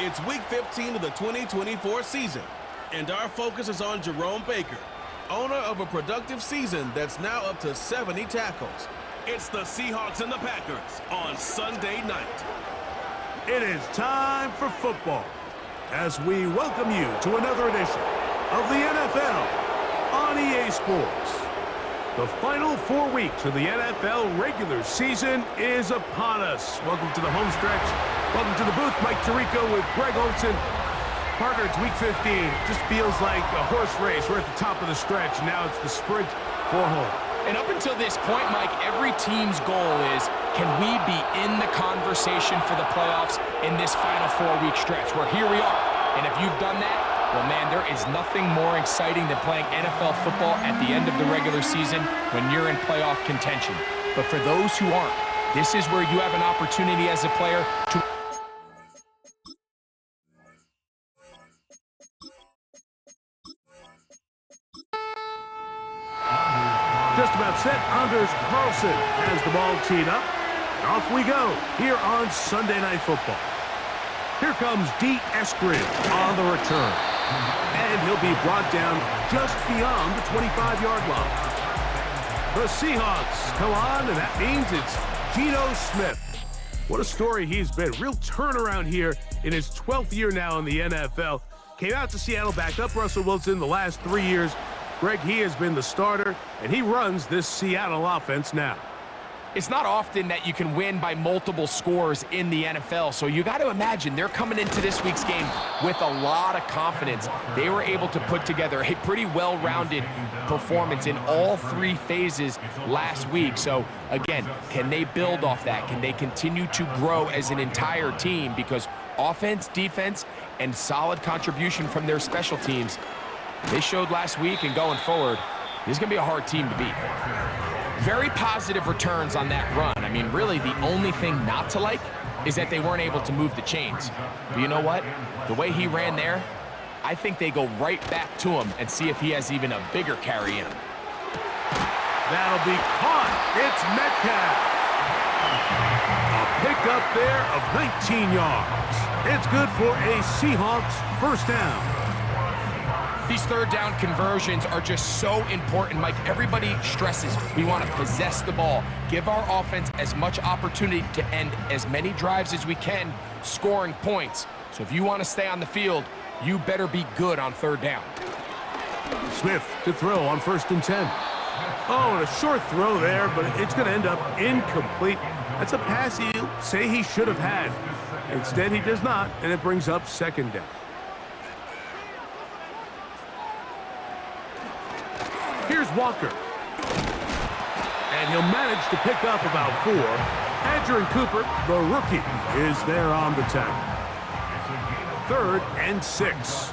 It's Week 15 of the 2024 season, and our focus is on Jerome Baker, owner of a productive season that's now up to 70 tackles. It's the Seahawks and the Packers on Sunday night. It is time for football as we welcome you to another edition of the NFL on EA Sports. The final 4 weeks of the NFL regular season is upon us. Welcome to the home stretch. Welcome to the booth. Mike Tirico with Greg Olson. Partner, it's Week 15. Just feels like a horse race. We're at the top of the stretch. Now it's the sprint for home. And up until this point, Mike, every team's goal is, can we be in the conversation for the playoffs in this final 4-week stretch? Where here we are. And if you've done that, well, man, there is nothing more exciting than playing NFL football at the end of the regular season when you're in playoff contention. But for those who aren't, this is where you have an opportunity as a player to... Just about set. Anders Carlson has the ball teed up. And off we go here on Sunday Night Football. Here comes D. Eskridge on the return. And he'll be brought down just beyond the 25-yard line. The Seahawks come on, and that means it's Geno Smith. What a story he's been. Real turnaround here in his 12th year now in the NFL. Came out to Seattle, backed up Russell Wilson the last 3 years. Greg, he has been the starter, and he runs this Seattle offense now. It's not often that you can win by multiple scores in the NFL, so you got to imagine they're coming into this week's game with a lot of confidence. They were able to put together a pretty well-rounded performance in all 3 phases last week. So, again, can they build off that? Can they continue to grow as an entire team? Because offense, defense, and solid contribution from their special teams, they showed last week, and going forward, this is going to be a hard team to beat. Very positive returns on that run. I mean, really, the only thing not to like is that they weren't able to move the chains. But you know what? The way he ran there, I think they go right back to him and see if he has even a bigger carry in him. That'll be caught. It's Metcalf. A pickup there of 19 yards. It's good for a Seahawks first down. These third down conversions are just so important, Mike. Everybody stresses we want to possess the ball, give our offense as much opportunity to end as many drives as we can, scoring points. So if you want to stay on the field, you better be good on third down. Smith to throw on 1st and 10. Oh, and a short throw there, but it's going to end up incomplete. That's a pass he'll say he should have had. Instead, he does not, and it brings up 2nd down. Here's Walker. And he'll manage to pick up about 4. Andrew Cooper, the rookie, is there on the tackle. 3rd and 6.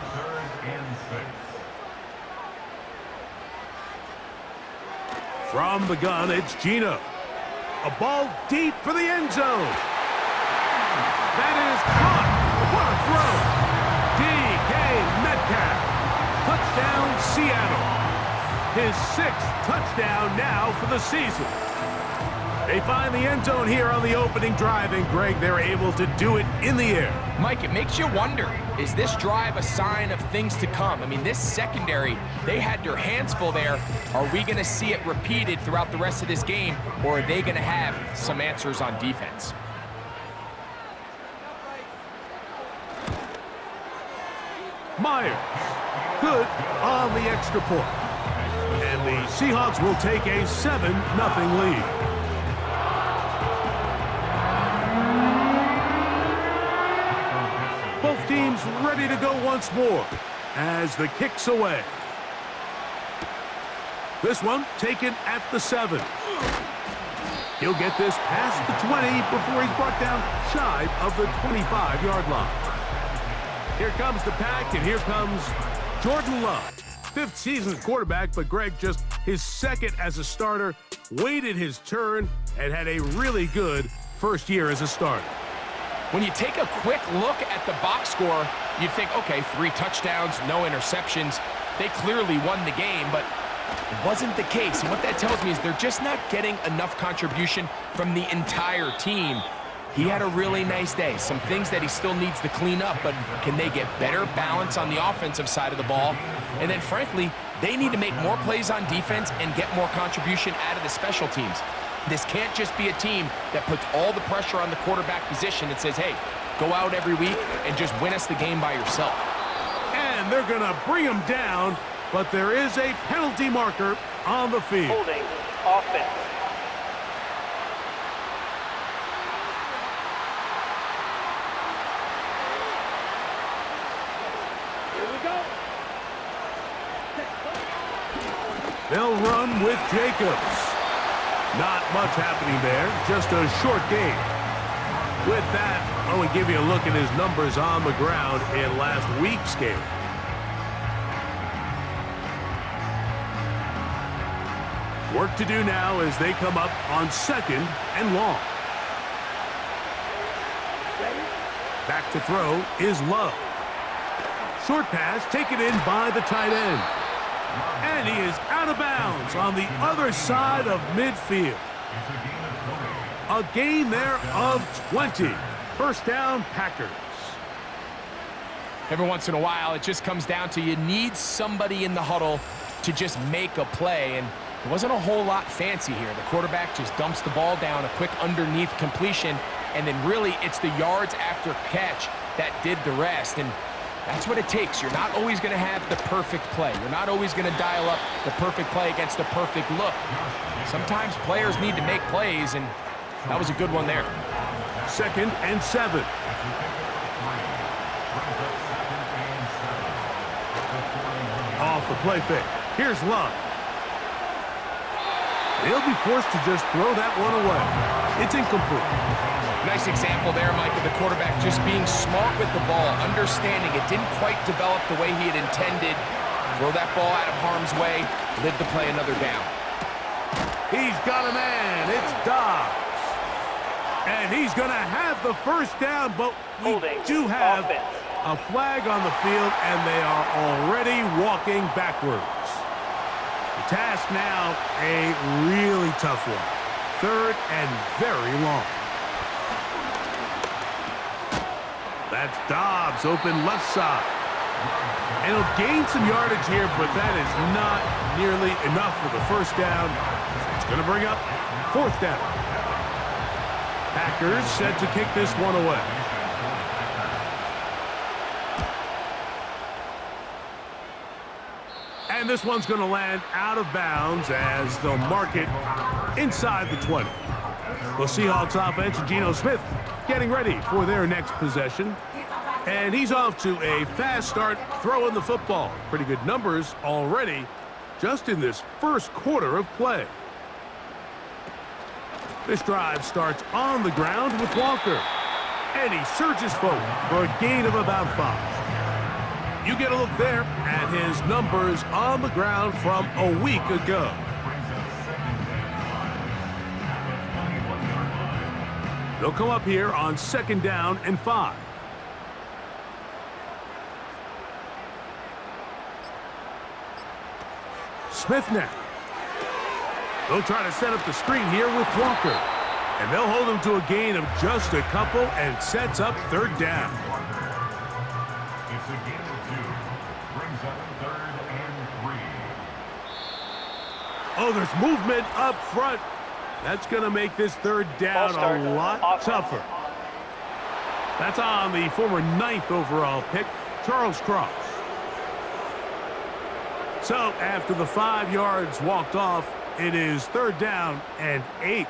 From the gun, it's Geno. A ball deep for the end zone. That is caught. What a throw. DK Metcalf. Touchdown, Seattle. His 6th touchdown now for the season. They find the end zone here on the opening drive, and Greg, they're able to do it in the air. Mike, it makes you wonder, is this drive a sign of things to come? I mean, this secondary, they had their hands full there. Are we going to see it repeated throughout the rest of this game, or are they going to have some answers on defense? Myers, good on the extra point. And the Seahawks will take a 7-0 lead. Both teams ready to go once more as the kick's away. This one taken at the 7. He'll get this past the 20 before he's brought down shy of the 25-yard line. Here comes the pack, and here comes Jordan Love. 5th season quarterback, but Greg just his 2nd as a starter, waited his turn, and had a really good first year as a starter. When you take a quick look at the box score, you'd think, okay, 3 touchdowns, no interceptions. They clearly won the game, but it wasn't the case. And what that tells me is they're just not getting enough contribution from the entire team. he had a really nice day. Some things that he still needs to clean up, but can they get better balance on the offensive side of the ball? And then, frankly, they need to make more plays on defense and get more contribution out of the special teams. This can't just be a team that puts all the pressure on the quarterback position and says, hey, go out every week and just win us the game by yourself. And they're going to bring him down, but there is a penalty marker on the field. Holding offense. They'll run with Jacobs. Not much happening there, just a short game. With that, I want to give you a look at his numbers on the ground in last week's game. Work to do now as they come up on 2nd and long. Back to throw is Love. Short pass taken in by the tight end. And he is out of bounds on the other side of midfield. A gain there of 20. First down, Packers. Every once in a while, it just comes down to you need somebody in the huddle to just make a play. And it wasn't a whole lot fancy here. The quarterback just dumps the ball down, a quick underneath completion, and then really it's the yards after catch that did the rest. And that's what it takes. You're not always going to have the perfect play. You're not always going to dial up the perfect play against the perfect look. Sometimes players need to make plays, and that was a good one there. 2nd and 7. Off the play fake. Here's Love. He'll be forced to just throw that one away. It's incomplete. Nice example there, Mike, of the quarterback just being smart with the ball, understanding it didn't quite develop the way he had intended. Throw that ball out of harm's way, live to play another down. He's got a man. It's Dobbs. And he's going to have the first down, but we do have a flag on the field, and they are already walking backwards. The task now, a really tough one. 3rd and very long. That's Dobbs, open left side. And he'll gain some yardage here, but that is not nearly enough for the first down. It's going to bring up 4th down. Packers set to kick this one away. And this one's going to land out of bounds as they'll mark it inside the 20. The Seahawks offense and Geno Smith getting ready for their next possession. And he's off to a fast start throwing the football. Pretty good numbers already just in this first quarter of play. This drive starts on the ground with Walker. And he surges forward for a gain of about 5. You get a look there at his numbers on the ground from a week ago. They'll come up here on 2nd down and 5. Smith now. They'll try to set up the screen here with Walker. And they'll hold him to a gain of just a couple and sets up 3rd down. It's a gain of 2. Brings up 3rd and 3. Oh, there's movement up front. That's going to make this 3rd down a lot tougher. That's on the former 9th overall pick, Charles Cross. So after the 5 yards walked off, it is 3rd down and 8.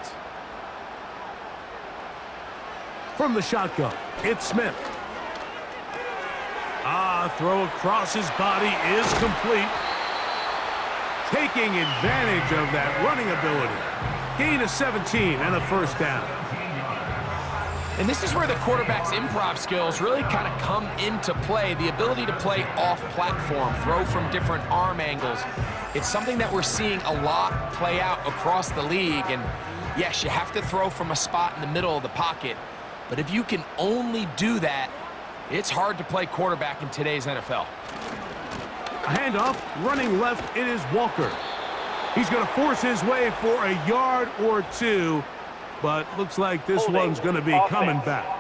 From the shotgun, it's Smith. Throw across his body is complete. Taking advantage of that running ability. Gain of 17 and a 1st down. And this is where the quarterback's improv skills really kind of come into play. The ability to play off-platform, throw from different arm angles. It's something that we're seeing a lot play out across the league. And yes, you have to throw from a spot in the middle of the pocket. But if you can only do that, it's hard to play quarterback in today's NFL. A handoff, running left, it is Walker. He's going to force his way for a yard or 2. but looks like this one's going to be coming back.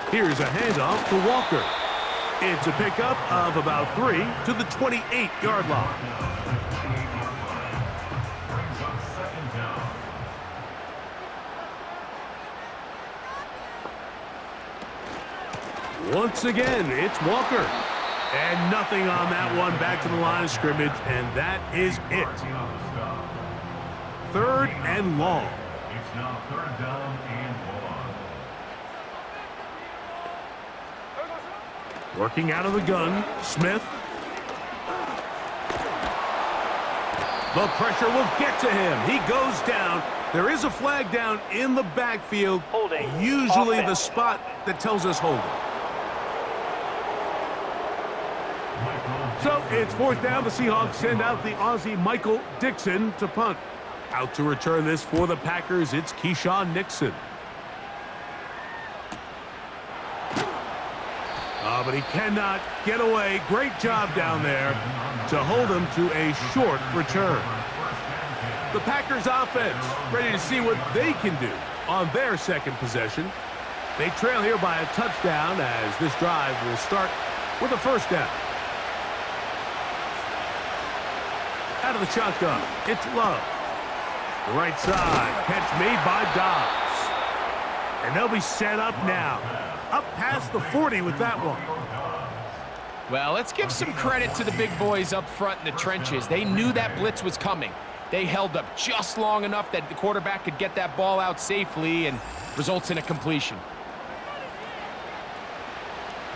Here's a handoff to Walker. It's a pickup of about 3 to the 28-yard line. Brings up second down. Once again, it's Walker. And nothing on that one, back to the line of scrimmage, and that is it. 3rd and long. It's now 3rd down and 1. Working out of the gun, Smith. The pressure will get to him. He goes down. There is a flag down in the backfield. Holding. Usually Offense. the spot that tells us holding. So it's 4th down. The Seahawks send out the Aussie Michael Dixon to punt. Out to return this for the Packers, it's Keyshawn Nixon. But he cannot get away. Great job down there to hold him to a short return. The Packers offense ready to see what they can do on their second possession. They trail here by a touchdown as this drive will start with a 1st down. Out of the shotgun, it's Love. The right side, catch made by Dobbs. And they'll be set up now. Up past the 40 with that one. Well, let's give some credit to the big boys up front in the trenches. They knew that blitz was coming. They held up just long enough that the quarterback could get that ball out safely and results in a completion.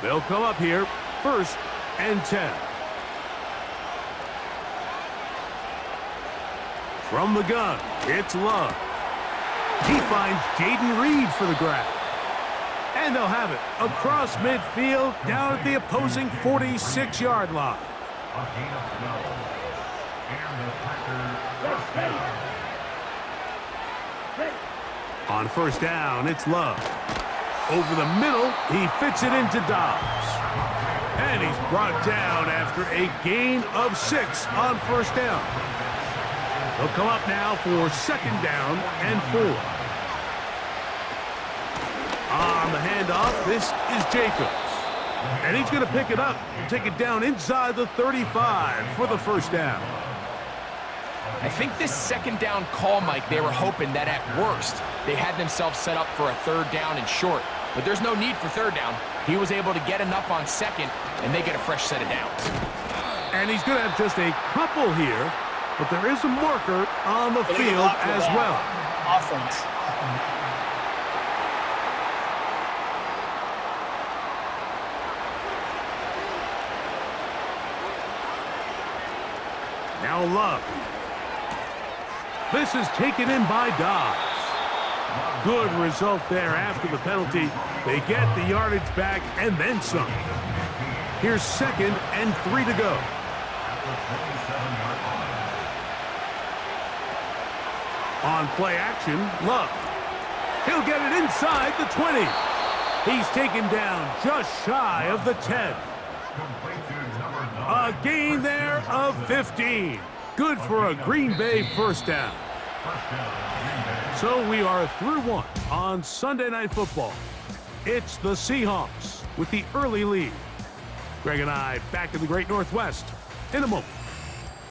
They'll come up here, 1st and 10. From the gun, it's Love. He finds Jaden Reed for the grab. And they'll have it across midfield down at the opposing 46-yard line. A gain of 12. And the Packers first down. On 1st down, it's Love. Over the middle, he fits it into Dobbs. And he's brought down after a gain of 6 on 1st down. They'll come up now for 2nd down and 4. On the handoff, this is Jacobs. And he's going to pick it up and take it down inside the 35 for the 1st down. I think this 2nd down call, Mike, they were hoping that at worst they had themselves set up for a 3rd down and short. But there's no need for 3rd down. He was able to get enough on 2nd, and they get a fresh set of downs. And he's going to have just a couple here, but there is a marker on the field as well. Offense. Now Love. This is taken in by Dobbs. Good result there after the penalty. They get the yardage back and then some. Here's 2nd and 3 to go. On play action, Love. He'll get it inside the 20. He's taken down just shy of the 10. A gain there of 15. Good for a Green Bay 1st down. So we are through 1 on Sunday Night Football. It's the Seahawks with the early lead. Greg and I back in the Great Northwest in a moment.